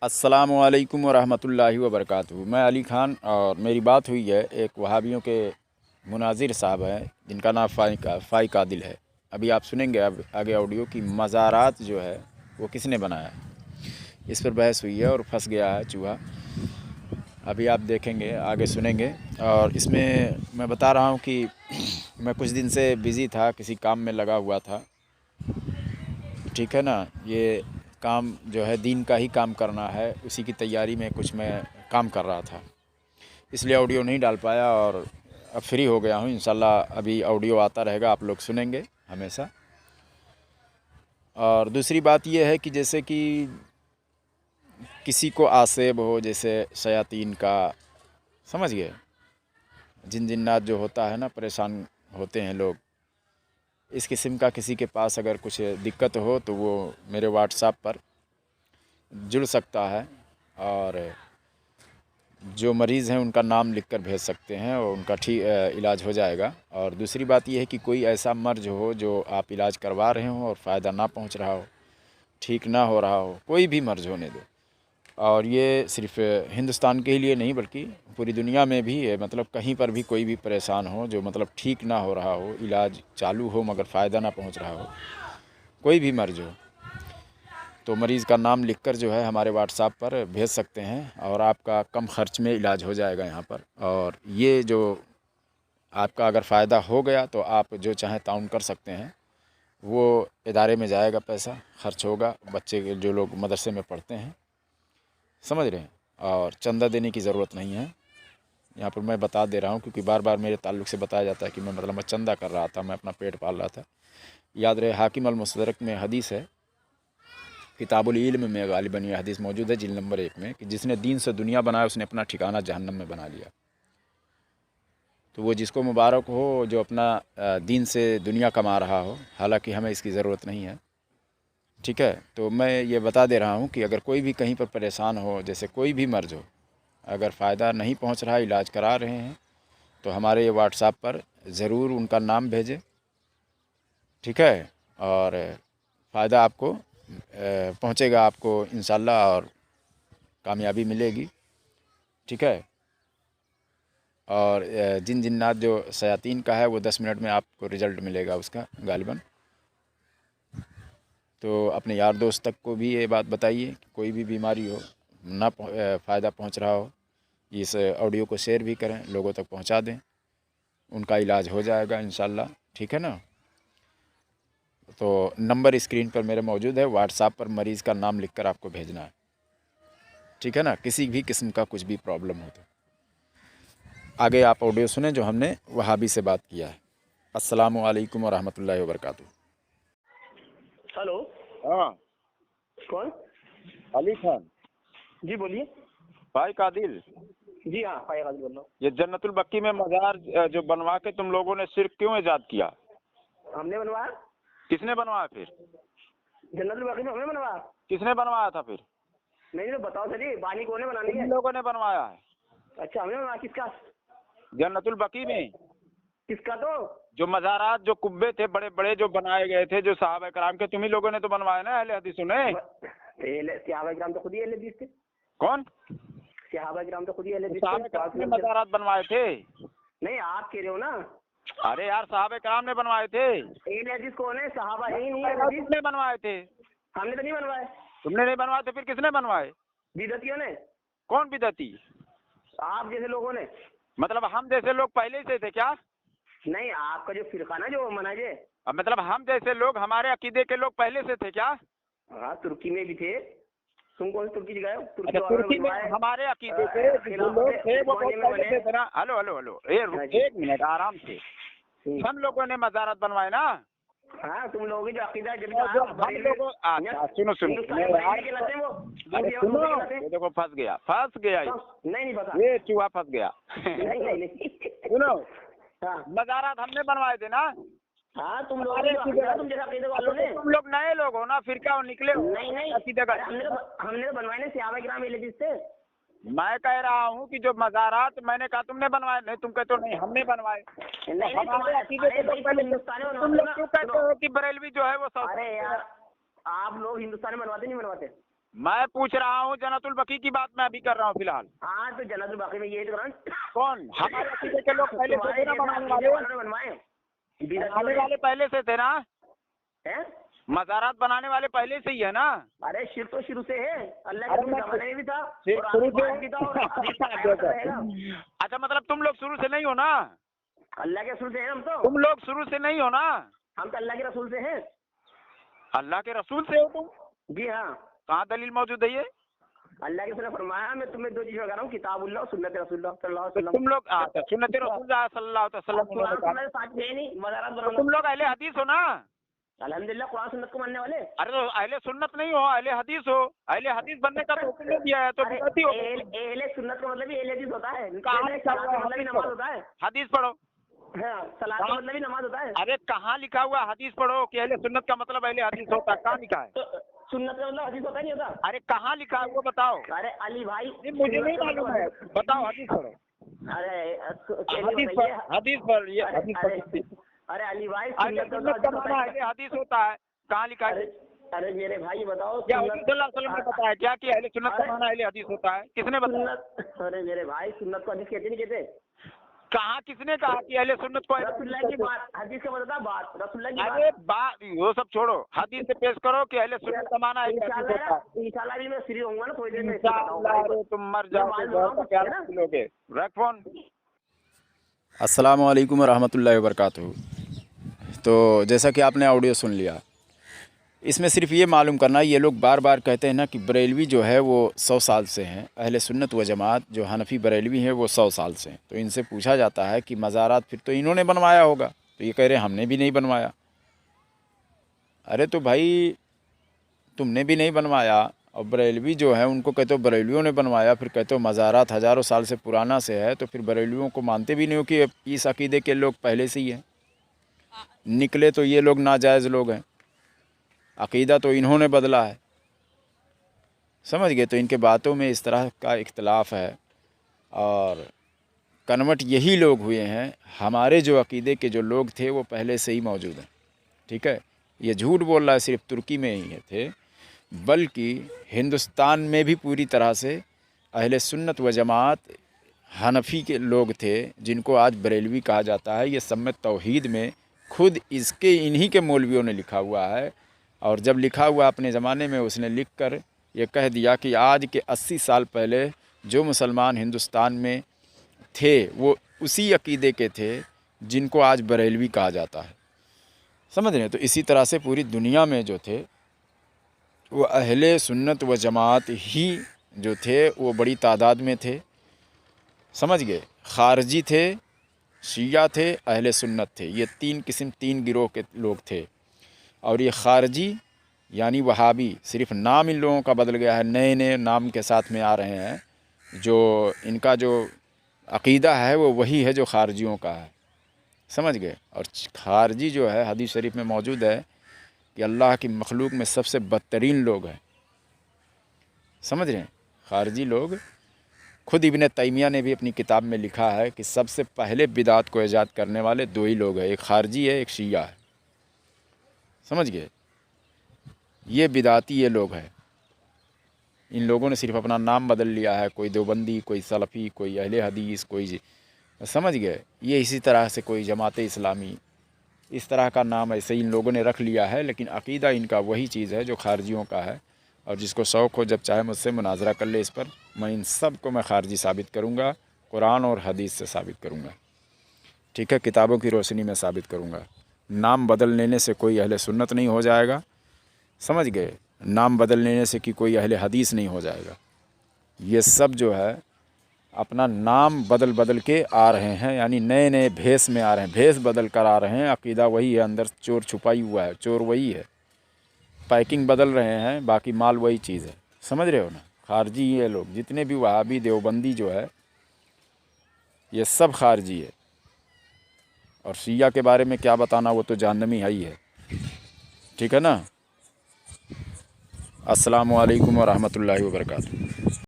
السلام علیکم ورحمۃ اللہ وبرکاتہ۔ میں علی خان، اور میری بات ہوئی ہے ایک وہابیوں کے مناظر صاحب ہیں جن کا نام فائق عادل ہے۔ ابھی آپ سنیں گے اب آگے آڈیو کی مزارات جو ہے وہ کس نے بنایا ہے، اس پر بحث ہوئی ہے اور پھنس گیا ہے چوہا۔ ابھی آپ دیکھیں گے، آگے سنیں گے۔ اور اس میں بتا رہا ہوں کہ میں کچھ دن سے بزی تھا، کسی کام میں لگا ہوا تھا، ٹھیک ہے نا۔ یہ کام جو ہے دین کا ہی کام کرنا ہے، اسی کی تیاری میں کچھ میں کام کر رہا تھا، اس لیے آڈیو نہیں ڈال پایا، اور اب فری ہو گیا ہوں۔ انشاءاللہ ابھی آڈیو آتا رہے گا، آپ لوگ سنیں گے ہمیشہ۔ اور دوسری بات یہ ہے کہ جیسے کہ کسی کو آسیب ہو، جیسے شیاطین کا، سمجھ گئے، جنات جو ہوتا ہے نا، پریشان ہوتے ہیں لوگ، اس قسم کا کسی کے پاس اگر کچھ دقت ہو تو وہ میرے واٹس ایپ پر جڑ سکتا ہے، اور جو مریض ہیں ان کا نام لکھ کر بھیج سکتے ہیں، اور ان کا علاج ہو جائے گا۔ اور دوسری بات یہ ہے کہ کوئی ایسا مرض ہو جو آپ علاج کروا رہے ہوں اور فائدہ نہ پہنچ رہا ہو، ٹھیک نہ ہو رہا ہو، کوئی بھی مرض ہونے دو، اور یہ صرف ہندوستان کے لیے نہیں بلکہ پوری دنیا میں بھی ہے، مطلب کہیں پر بھی کوئی بھی پریشان ہو جو مطلب ٹھیک نہ ہو رہا ہو، علاج چالو ہو مگر فائدہ نہ پہنچ رہا ہو، کوئی بھی مرض ہو، تو مریض کا نام لکھ کر جو ہے ہمارے واٹس ایپ پر بھیج سکتے ہیں، اور آپ کا کم خرچ میں علاج ہو جائے گا یہاں پر۔ اور یہ جو آپ کا اگر فائدہ ہو گیا تو آپ جو چاہیں تعاون کر سکتے ہیں، وہ ادارے میں جائے گا، پیسہ خرچ ہوگا، بچے کے جو لوگ مدرسے میں پڑھتے ہیں، سمجھ رہے ہیں، اور چندہ دینے کی ضرورت نہیں ہے۔ یہاں پر میں بتا دے رہا ہوں کیونکہ بار بار میرے تعلق سے بتایا جاتا ہے کہ میں چندہ کر رہا تھا، میں اپنا پیٹ پال رہا تھا۔ یاد رہے، حاکم المستدرک میں حدیث ہے، کتاب العلم میں غالباً یہ حدیث موجود ہے، جلد نمبر 1 میں، کہ جس نے دین سے دنیا بنایا اس نے اپنا ٹھکانہ جہنم میں بنا لیا۔ تو وہ جس کو مبارک ہو جو اپنا دین سے دنیا کما رہا ہو، حالانکہ ہمیں اس کی ضرورت نہیں ہے، ٹھیک ہے۔ تو میں یہ بتا دے رہا ہوں کہ اگر کوئی بھی کہیں پر پریشان ہو، جیسے کوئی بھی مرض ہو، اگر فائدہ نہیں پہنچ رہا، علاج کرا رہے ہیں، تو ہمارے یہ واٹس ایپ پر ضرور ان کا نام بھیجیں، ٹھیک ہے، اور فائدہ آپ کو پہنچے گا، آپ کو انشاءاللہ، اور کامیابی ملے گی، ٹھیک ہے۔ اور جنات جو شیاطین کا ہے وہ 10 منٹ میں آپ کو رزلٹ ملے گا اس کا غالباً۔ تو اپنے یار دوست تک کو بھی یہ بات بتائیے کہ کوئی بھی بیماری ہو، نہ فائدہ پہنچ رہا ہو، اس آڈیو کو شیئر بھی کریں، لوگوں تک پہنچا دیں، ان کا علاج ہو جائے گا انشاءاللہ، ٹھیک ہے نا۔ تو نمبر اسکرین پر میرے موجود ہے، واٹس ایپ پر مریض کا نام لکھ کر آپ کو بھیجنا ہے، ٹھیک ہے نا، کسی بھی قسم کا کچھ بھی پرابلم ہو تو۔ آگے آپ آڈیو سنیں جو ہم نے وہابی سے بات کیا ہے۔ السلام علیکم ورحمۃ اللہ وبرکاتہ۔ ہلو، ہاں، کون؟ علی خان، جی بولیے۔ فائق عادل، جی ہاں، فائق عادل بول رہا ہوں۔ یہ جنت البقیع میں مزار جو بنوا کے تم لوگوں نے صرف کیوں ایجاد کیا؟ ہم نے بنوایا؟ کس نے بنوایا پھر؟ جنت البقیع میں ہم نے بنوایا؟ کس نے بنوایا تھا پھر؟ نہیں تو بتاؤ سر، بانی کون نے بنانی تم ہے؟ لوگوں نے بنوایا ہے اچھا، ہم نے بنوایا؟ کس کا؟ جنت البقیع میں کس کا؟ تو جو مزارات، جو قبے تھے بڑے بڑے جو بنائے گئے تھے، جو صحابہ کرام کے، تم ہی لوگوں نے تو بنوایا نا، اہل حدیثوں نے۔ صحابہ کرام تو خود ہی اہل حدیث تھے۔ کون؟ صحابہ کرام تو خود ہی اہل حدیث صحابہ کرام نے تھے۔ مزارات بنوائے تھے؟ نہیں، آپ کہہ رہے ہو نا۔ ارے یار، صحابہ کرام نے بنوائے تھے۔ اہل حدیث کون ہے؟ صحابہ ہی نہیں اہل حدیث۔ تم نے بنوائے تھے؟ ہم نے تو نہیں بنوائے۔ تم نے نہیں بنوائے تو پھر کس نے بنوائے؟ بدعتیوں نے۔ کون بدعتی؟ آپ جیسے لوگوں نے۔ مطلب ہم جیسے لوگ پہلے سے تھے کیا؟ نہیں، آپ کا جو فرقہ نا، جو منہج ہے۔ مطلب ہم جیسے لوگ، ہمارے عقیدے کے لوگ پہلے سے تھے کیا؟ ہاں، ترکی میں بھی تھے۔ تم کون سی ترکی جگہ ہے؟ ترکی میں ہمارے عقیدے کے جو لوگ تھے وہ بہت پہلے سے تھے نا۔ ہلو، ایک منٹ آرام سے۔ ہم لوگوں نے مزارات بنوائے نا۔ ہاں، تم لوگوں کی جو عقیدہ ہے، سنو، دیکھو پھنس گیا نہیں پتا، یہ چوہا پھنس گیا۔ نہیں سنو، ہاں مزارات ہم نے بنوائے تھے نا۔ ہاں، تم لوگ جیسا عقیدہ والوں نے۔ تم لوگ نئے لوگ ہو نا، پھر کیا نکلے ہو نہیں، عقیدے کا؟ ہم نے تو بنوائے نہیں، صحابہ کرام اہل حدیث سے۔ میں کہہ رہا ہوں کہ جو مزارات، میں نے کہا تم نے بنوائے نہیں، تم کہتے ہو نہیں ہم نے بنوائے۔ ہمارے عقیدے کے لوگ پہلے، تم لوگ کیوں کہتے ہو کہ بریلوی جو ہے وہ سب؟ ارے یار، آپ لوگ ہندوستان میں بنواتے نہیں بنواتے؟ मैं पूछ रहा हूँ जन्नतुल बकी की बात मैं अभी कर रहा हूँ फिलहाल। हाँ तो जन्नतुल बाकी में ये तो करान कौन? हमारे अकीदे के लोग पहले से थे ना बनाने बनवाए वाले पहले से थे ना, हैं? मज़ारात बनाने वाले पहले से ही है ना। अरे शिर्क तो शुरू से है, अल्लाह के जमाने में भी था शिर्क और शुरू से आज भी था और अभी तक रहेगा। अच्छा मतलब तुम लोग शुरू से नहीं हो ना? अल्लाह के रसूल से हैं हम तो। तुम लोग शुरू से नहीं हो ना? हम तो अल्लाह के रसूल से हैं। अल्लाह के रसूल से हो तुम? जी हाँ। कहाँ दलील मौजूद है ये? अल्लाह के रसूल ने फरमाया, मैं तुम्हें दो चीज़ बता रहा हूँ, किताबुल्लाह और सुन्नत रसूलुल्लाह सल्लल्लाहु अलैहि तो वसल्लम। तुम लोग सुन्नत रसूलुल्लाह सल्लल्लाहु अलैहि वसल्लम उन्होंने कहा। कुरान साथ है नहीं, मज़ारात तो बनाना। तुम लोग अहले हदीस हो ना? अल्हम्दुलिल्लाह कुरान सुन्नत को मानने वाले। अरे तो अहले सुन्नत नहीं हो, अहले हदीस हो। अहले हदीस बनने का तो हुक्म नहीं दिया है, तो बिदअती हो। अहले सुन्नत का मतलब भी अहले हदीस होता है। कहाँ लिखा हुआ है? मतलब भी नमाज होता है। हदीस पढ़ो। हाँ, सलात का मतलब भी नमाज होता है। अरे कहाँ लिखा हुआ है? हदीस पढ़ो कि अहले सुन्नत का मतलब अहले हदीस होता है, कहाँ लिखा है? तो सुन्नत का मतलब हदीस होता नहीं होता? अरे कहाँ लिखा है वो बताओ। अरे अली भाई मुझे नहीं मालूम है, बताओ हदीस पढ़ो। अरे हदीस पर ये हदीस पढ़ो। अरे अली भाई अहले सुन्नत का माना अहले हदीस होता है, कहाँ लिखा है? अरे मेरे भाई बताओ, क्या हुजूर सल्लल्लाहु अलैहि वसल्लम ने बताया क्या कि अहले सुन्नत का माना अहले हदीस होता है? किसने बताया? अरे मेरे भाई सुन्नत को हदीस कहते नहीं कहते? कहाँ किसने कहा कि अहले सुन्नत को? रसूलुल्लाह की बात, हदीस का मतलब बात, रसूलुल्लाह की अरे बात वो सब छोड़ो, हदीस से पेश करो कि अहले सुन्नत का माना अहले हदीस होता है। इंशाल्लाह भी मैं फ्री होऊंगा ना थोड़ी देर में। इंशाअल्लाह। अरे तुम मर जाओगे, घर का क्या लोगे? रख फोन। अस्सलाम वालेकुम रहमतुल्लाहि व बरकातहू। तो जैसा कि आपने ऑडियो सुन लिया, इसमें सिर्फ ये मालूम करना, ये लोग बार बार कहते हैं ना कि बरेलवी जो है वो 100 साल से हैं, अहले सुन्नत व जमात जो हनफी बरेलवी हैं वो 100 साल से हैं। तो इनसे पूछा जाता है कि मज़ारात फिर तो इन्होंने बनवाया होगा, तो ये कह रहे हैं हमने भी नहीं बनवाया। अरे तो भाई तुमने भी नहीं बनवाया और बरेलवी जो है उनको कहते हो बरेलवियों ने बनवाया, फिर कहते हो मज़ारात हज़ारों साल से पुराना से है, तो फिर बरेलवियों को मानते भी नहीं हो कि इस अकीदे के लोग पहले से ही हैं। निकले तो ये लोग नाजायज़ लोग हैं, अकीदा तो इन्होंने बदला है। समझ गए? तो इनके बातों में इस तरह का इख्तलाफ है और कन्वर्ट यही लोग हुए हैं। हमारे जो अकीदे के जो लोग थे वो पहले से ही मौजूद हैं। ठीक है, ये झूठ बोल रहा है सिर्फ तुर्की में ही थे, बल्कि हिंदुस्तान में भी पूरी तरह से अहले सुन्नत व जमात हनफी के लोग थे, जिनको आज बरेलवी कहा जाता है। ये सम्मत तौहीद में खुद इसके इन्हीं के मौलवियों ने लिखा हुआ है। और जब लिखा हुआ अपने ज़माने में उसने लिख कर ये कह दिया कि आज के 80 साल पहले जो मुसलमान हिंदुस्तान में थे वो उसी अकीदे के थे जिनको आज बरेलवी कहा जाता है। समझ रहे हैं? तो इसी तरह से पूरी दुनिया में जो थे वो अहले सुन्नत व जमात ही जो थे वो बड़ी तादाद में थे। समझ गए? खारजी थे, शिया थे, अहले सुन्नत थे। ये तीन किस्म, तीन गिरोह के लोग थे। और ये खारजी यानी वहाबी, सिर्फ नाम इन लोगों का बदल गया है, नए नए नाम के साथ में आ रहे हैं। जो इनका जो अकीदा है वो वही है जो खारजियों का है। समझ गए? और खारजी जो है हदीस शरीफ में मौजूद है कि अल्लाह की मखलूक में सबसे बदतरीन लोग हैं। समझ रहे हैं? खारजी लोग, खुद इब्न तैमिया ने भी अपनी किताब में लिखा है कि सबसे पहले बिदात को ईजाद करने वाले दो ही लोग हैं, एक खारजी है, एक शिया है। समझ गए? ये बिदाती ये लोग हैं। इन लोगों ने सिर्फ अपना नाम बदल लिया है, कोई देवबंदी, कोई सलफ़ी, कोई अहले हदीस, कोई, समझ गए? ये इसी तरह से कोई जमात इस्लामी, इस तरह का नाम ऐसे इन लोगों ने रख लिया है, लेकिन अकीदा इनका वही चीज़ है जो खारजियों का है। और जिसको शौक़ हो जब चाहे मुझसे मुनाजरा कर ले इस पर, मैं इन सब को मैं खारजी साबित करूँगा, कुरान और हदीस से साबित करूँगा। ठीक है, किताबों की रोशनी में साबित करूँगा। नाम बदल लेने से कोई अहले सुन्नत नहीं हो जाएगा। समझ गए? नाम बदल लेने से कि कोई अहले हदीस नहीं हो जाएगा। ये सब जो है अपना नाम बदल बदल के आ रहे हैं, यानी नए नए भेष में आ रहे हैं, भेष बदल कर आ रहे हैं। अकीदा वही है, अंदर चोर छुपाई हुआ है, चोर वही है, पैकिंग बदल रहे हैं, बाकी माल वही चीज़ है। समझ रहे हो ना? खारजी ये लोग जितने भी वहाबी देवबंदी जो है ये सब खारजी है। और शिया के बारे में क्या बताना, वो तो जहन्नमी है ही है। ठीक है ना? अस्सलामु अलैकुम व रहमतुल्लाहि व बरकातहू।